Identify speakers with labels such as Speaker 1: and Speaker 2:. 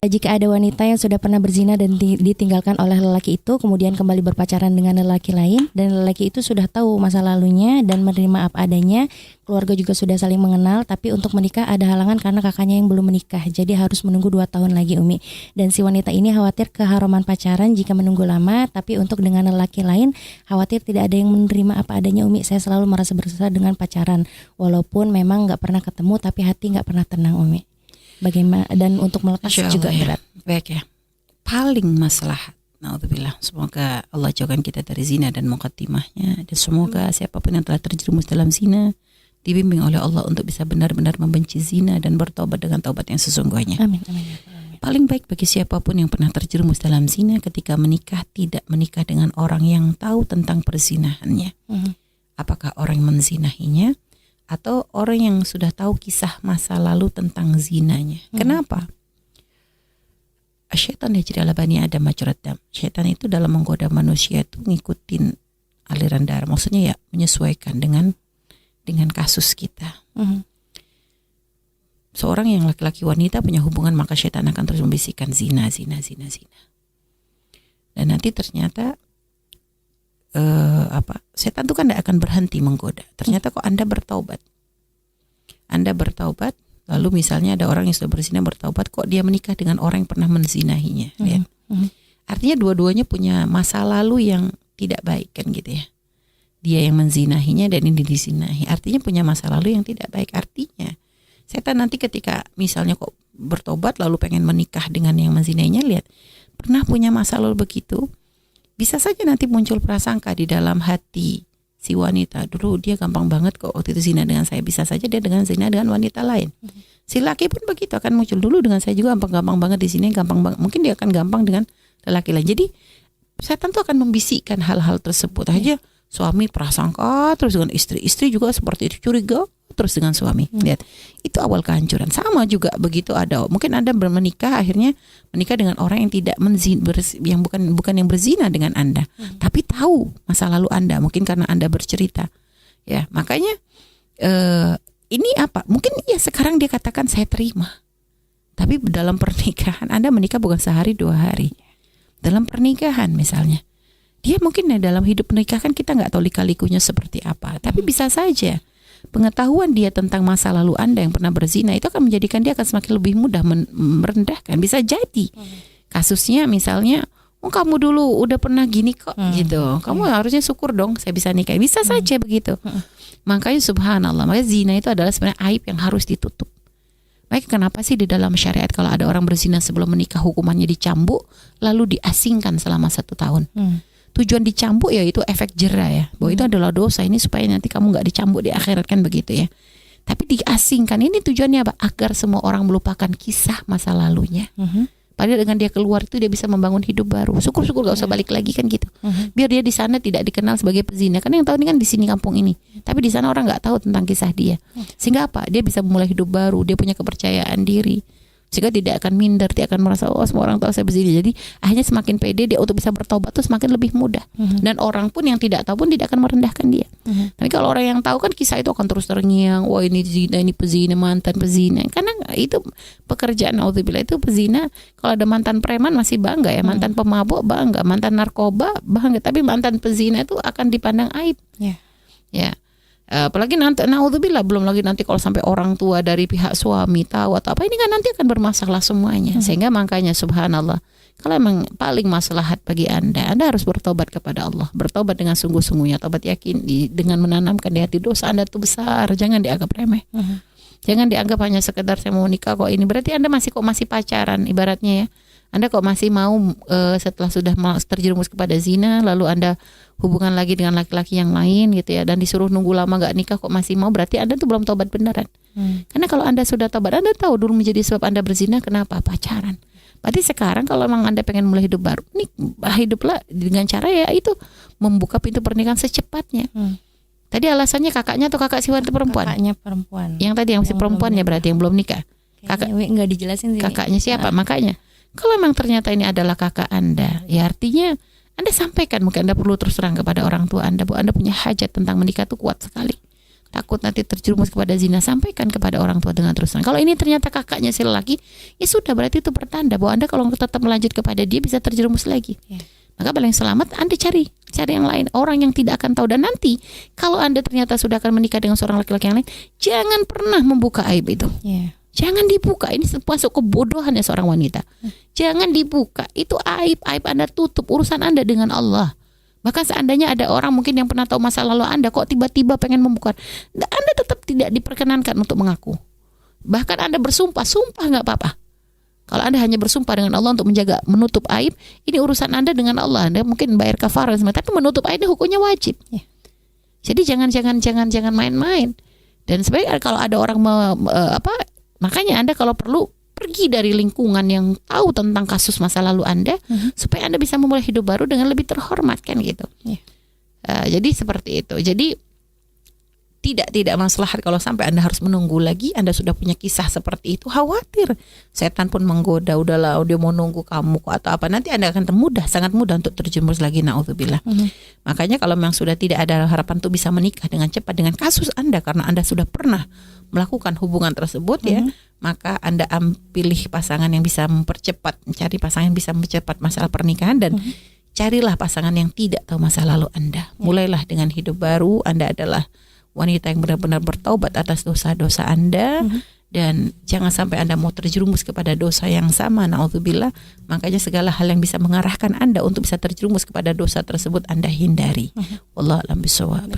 Speaker 1: jika ada wanita yang sudah pernah berzina dan ditinggalkan oleh lelaki itu, kemudian kembali berpacaran dengan lelaki lain, dan lelaki itu sudah tahu masa lalunya dan menerima apa adanya, keluarga juga sudah saling mengenal, tapi untuk menikah ada halangan karena kakaknya yang belum menikah, jadi harus menunggu 2 tahun lagi, Umi. Dan si wanita ini khawatir keharuman pacaran jika menunggu lama, tapi untuk dengan lelaki lain khawatir tidak ada yang menerima apa adanya, Umi. Saya selalu merasa bersalah dengan pacaran, walaupun memang nggak pernah ketemu, tapi hati nggak pernah tenang, Umi. Bagaimana, dan untuk melepas juga berat.
Speaker 2: Baik ya. Paling maslahat. Naudzubillah. Semoga Allah jauhkan kita dari zina dan muqaddimahnya, dan semoga siapapun yang telah terjerumus dalam zina dibimbing oleh Allah untuk bisa benar-benar membenci zina dan bertobat dengan taubat yang sesungguhnya.
Speaker 1: Amin, amin.
Speaker 2: Paling baik bagi siapapun yang pernah terjerumus dalam zina ketika menikah, tidak menikah dengan orang yang tahu tentang perzinahannya. Apakah orang yang menzinahinya atau orang yang sudah tahu kisah masa lalu tentang zinanya. Kenapa? Syaitan yajri ala bani Adam majrad dam. Syaitan itu dalam menggoda manusia itu ngikutin aliran darah. Maksudnya ya menyesuaikan dengan kasus kita. Seorang yang laki-laki wanita punya hubungan, maka syaitan akan terus membisikkan zina. Dan nanti ternyata setan itu kan tidak akan berhenti menggoda. Ternyata kok Anda bertaubat, lalu misalnya ada orang yang sudah berzina bertaubat, kok dia menikah dengan orang yang pernah menzinahinya. Artinya dua-duanya punya masa lalu yang tidak baik kan gitu ya. Dia yang menzinahinya dan ini dizinahi, artinya punya masa lalu yang tidak baik. Artinya setan nanti ketika misalnya kok bertobat lalu pengen menikah dengan yang menzinahinya, lihat pernah punya masa lalu begitu, bisa saja nanti muncul prasangka di dalam hati si wanita, dulu dia gampang banget kok waktu itu zina dengan saya, bisa saja dia dengan zina dengan wanita lain. Si laki pun begitu, akan muncul, dulu dengan saya juga gampang banget di sini, gampang banget, mungkin dia akan gampang dengan lelaki lain. Jadi setan tuh akan membisikkan hal-hal tersebut aja. Suami prasangka terus dengan istri juga seperti itu, curiga terus dengan suami. Lihat, itu awal kehancuran. Sama juga begitu, ada mungkin Anda menikah, akhirnya menikah dengan orang yang tidak yang bukan yang berzina dengan Anda, tapi tahu masa lalu Anda, mungkin karena Anda bercerita. Ya, makanya ini apa? Mungkin ya sekarang dia katakan saya terima. Tapi dalam pernikahan Anda menikah bukan sehari 2 hari. Dalam pernikahan misalnya, dia mungkin dalam hidup pernikahan kita nggak tahu lika-likunya seperti apa, tapi bisa saja pengetahuan dia tentang masa lalu Anda yang pernah berzina itu akan menjadikan dia akan semakin lebih mudah merendahkan. Bisa jadi kasusnya misalnya, oh kamu dulu udah pernah gini kok gitu, kamu harusnya syukur dong saya bisa nikah. Bisa saja begitu. Makanya subhanallah, makanya zina itu adalah sebenarnya aib yang harus ditutup. Baik, kenapa sih di dalam syariat kalau ada orang berzina sebelum menikah hukumannya dicambuk lalu diasingkan selama 1 tahun? Tujuan dicambuk ya itu efek jera ya, bahwa itu adalah dosa, ini supaya nanti kamu nggak dicambuk di akhirat kan begitu ya. Tapi diasingkan ini tujuannya apa? Agar semua orang melupakan kisah masa lalunya. Padahal dengan dia keluar itu dia bisa membangun hidup baru. Syukur-syukur gak usah balik lagi kan gitu. Biar dia di sana tidak dikenal sebagai pezina. Karena yang tahu ini kan di sini kampung ini. Tapi di sana orang nggak tahu tentang kisah dia. Sehingga apa? Dia bisa memulai hidup baru. Dia punya kepercayaan diri. Sehingga tidak akan minder, dia akan merasa oh semua orang tahu saya begini. Jadi akhirnya semakin pede dia untuk bisa bertobat tuh semakin lebih mudah. Dan orang pun yang tidak tahu pun tidak akan merendahkan dia. Tapi kalau orang yang tahu kan kisah itu akan terus terngiang, wah ini zina, ini pezina, mantan pezina. Karena itu pekerjaan, auzubillah, itu pezina. Kalau ada mantan preman masih bangga ya, mantan pemabuk bangga, mantan narkoba bangga, tapi mantan pezina itu akan dipandang aib. Ya. Apalagi nanti naudzubillah, belum lagi nanti kalau sampai orang tua dari pihak suami tahu atau apa, ini kan nanti akan bermasalah semuanya. Sehingga makanya subhanallah, kalau memang paling maslahat bagi Anda harus bertobat kepada Allah, bertobat dengan sungguh-sungguhnya, tobat yakin dengan menanamkan di hati dosa Anda itu besar, jangan dianggap remeh. Jangan dianggap hanya sekedar saya mau nikah kok ini, berarti Anda masih pacaran ibaratnya ya. Anda kok masih mau setelah sudah terjerumus kepada zina lalu Anda hubungan lagi dengan laki-laki yang lain gitu ya, dan disuruh nunggu lama gak nikah kok masih mau, berarti Anda tuh belum tobat beneran. Karena kalau Anda sudah tobat, Anda tahu dulu menjadi sebab Anda berzina kenapa? Pacaran. Berarti sekarang kalau memang Anda pengen mulai hidup baru, nih hiduplah dengan cara ya itu membuka pintu pernikahan secepatnya. Tadi alasannya kakaknya atau kakak si wanita perempuan? Kakaknya perempuan. Yang tadi yang si perempuan ya, berarti yang belum nikah. Kakak
Speaker 1: nggak dijelasin sih.
Speaker 2: Kakaknya siapa? Makanya kalau memang ternyata ini adalah kakak Anda, ya artinya Anda sampaikan, mungkin Anda perlu terus terang kepada orang tua Anda bahwa Anda punya hajat tentang menikah itu kuat sekali. takut nanti terjerumus kepada zina, sampaikan kepada orang tua dengan terus terang. Kalau ini ternyata kakaknya si lelaki, ya sudah, berarti itu pertanda bahwa Anda kalau tetap melanjut kepada dia bisa terjerumus lagi. Maka paling selamat Anda cari yang lain, orang yang tidak akan tahu. Dan nanti kalau Anda ternyata sudah akan menikah dengan seorang laki-laki yang lain, jangan pernah membuka aib itu. Jangan dibuka, ini masuk kebodohannya seorang wanita. Jangan dibuka, itu aib Anda tutup, urusan Anda dengan Allah. Bahkan seandainya ada orang mungkin yang pernah tahu masa lalu Anda, kok tiba-tiba pengen membuka, Anda tetap tidak diperkenankan untuk mengaku. Bahkan Anda bersumpah nggak apa-apa. Kalau Anda hanya bersumpah dengan Allah untuk menjaga, menutup aib, ini urusan Anda dengan Allah. Anda mungkin bayar kafarah, tapi menutup aib itu hukumnya wajib. Jadi jangan main-main. Dan sebenarnya kalau ada orang makanya Anda kalau perlu pergi dari lingkungan yang tahu tentang kasus masa lalu Anda, supaya Anda bisa memulai hidup baru dengan lebih terhormat kan gitu. Jadi seperti itu. Jadi tidak maslahat kalau sampai Anda harus menunggu lagi. Anda sudah punya kisah seperti itu, khawatir setan pun menggoda, udahlah dia mau nunggu kamu kok atau apa, nanti Anda akan sangat mudah untuk terjerumus lagi, naudzubillah. Makanya kalau memang sudah tidak ada harapan untuk bisa menikah dengan cepat dengan kasus Anda, karena Anda sudah pernah melakukan hubungan tersebut maka Anda pilih pasangan yang bisa mempercepat, cari pasangan yang bisa mempercepat masalah pernikahan, dan carilah pasangan yang tidak tahu masa lalu Anda. Mulailah dengan hidup baru. Anda adalah wanita yang benar-benar bertaubat atas dosa-dosa Anda, dan jangan sampai Anda mau terjerumus kepada dosa yang sama, naudzubillah. Makanya segala hal yang bisa mengarahkan Anda untuk bisa terjerumus kepada dosa tersebut Anda hindari. Wallahu a'lam bishawab.